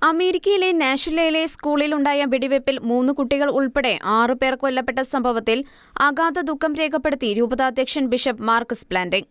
അമേരിക്കയിലെ നാഷ്വില്ലയിലെ സ്കൂളിലുണ്ടായ വെടിവെപ്പിൽ 3 കുട്ടികൾ ഉൾപ്പെടെ 6 പേർ കൊല്ലപ്പെട്ട സംഭവത്തിൽ അഗാധ ദുഃഖം രേഖപ്പെടുത്തി രൂപതാധ്യക്ഷൻ ബിഷപ്പ് മാർക്കസ് പ്ലാന്റിംഗ്.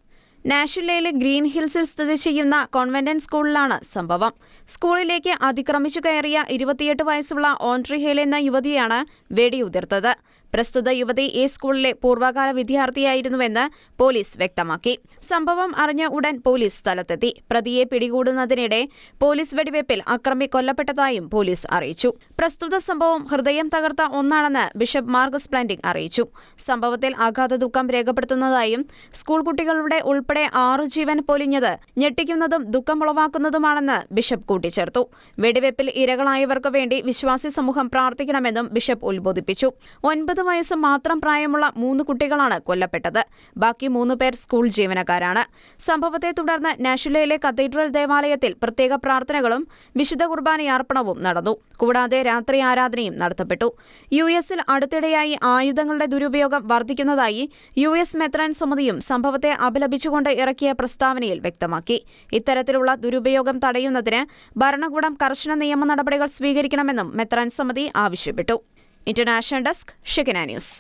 നാഷ്വില്ലയിലെ ഗ്രീൻ ഹിൽസിൽ സ്ഥിതി ചെയ്യുന്ന കോൺവെന്റ് സ്കൂളിലാണ് സംഭവം. സ്കൂളിലേക്ക് അതിക്രമിച്ചു കയറിയ 28 വയസ്സുള്ള ഓൺട്രി ഹേൽ എന്ന യുവതിയാണ് വെടിയുതിർത്തത്. പ്രസ്തുത യുവതി ഈ സ്കൂളിലെ പൂർവ്വകാല വിദ്യാർത്ഥിയായിരുന്നുവെന്ന് പോലീസ് വ്യക്തമാക്കി. സംഭവം അറിഞ്ഞ ഉടൻ പോലീസ് സ്ഥലത്തെത്തി. പ്രതിയെ പിടികൂടുന്നതിനിടെ പോലീസ് വെടിവെപ്പിൽ അക്രമി കൊല്ലപ്പെട്ടതായും പോലീസ് അറിയിച്ചു. പ്രസ്തുത സംഭവം ഹൃദയം തകർത്ത ഒന്നാണെന്ന് ബിഷപ്പ് മാർക്കസ് പ്ലാന്റിംഗ് അറിയിച്ചു. സംഭവത്തിൽ അഗാധ ദുഃഖം രേഖപ്പെടുത്തുന്നതായും സ്കൂൾ കുട്ടികളുടെ ഉൾപ്പെടെ 6 ജീവൻ പൊലിഞ്ഞത് ഞെട്ടിക്കുന്നതും ദുഃഖമുളവാക്കുന്നതുമാണെന്ന് ബിഷപ്പ് കൂട്ടിച്ചേർത്തു. വെടിവെപ്പിൽ ഇരകളായവർക്കു വേണ്ടി വിശ്വാസി സമൂഹം പ്രാർത്ഥിക്കണമെന്നും ബിഷപ്പ് ഉത്ബോധിപ്പിച്ചു. 9 വയസ്സ് മാത്രം പ്രായമുള്ള 3 കുട്ടികളാണ് കൊല്ലപ്പെട്ടത്. ബാക്കി 3 പേർ സ്കൂൾ ജീവനക്കാരാണ്. സംഭവത്തെ തുടർന്ന് നാഷ്വില്ലയിലെ കത്തീഡ്രൽ ദേവാലയത്തിൽ പ്രത്യേക പ്രാർത്ഥനകളും വിശുദ്ധ കുർബാനയർപ്പണവും നടന്നു. കൂടാതെ രാത്രി ആരാധനയും നടത്തപ്പെട്ടു. യുഎസിൽ അടുത്തിടെയായി ആയുധങ്ങളുടെ ദുരുപയോഗം വർദ്ധിക്കുന്നതായി യുഎസ് മെത്രാൻ സമിതിയും സംഭവത്തെ അപലപിച്ചുകൊണ്ട് ഇറക്കിയ പ്രസ്താവനയിൽ വ്യക്തമാക്കി. ഇത്തരത്തിലുള്ള ദുരുപയോഗം തടയുന്നതിന് ഭരണകൂടം കർശന നിയമ നടപടികൾ സ്വീകരിക്കണമെന്നും മെത്രാൻ സമിതി ആവശ്യപ്പെട്ടു. International desk Shekinah news.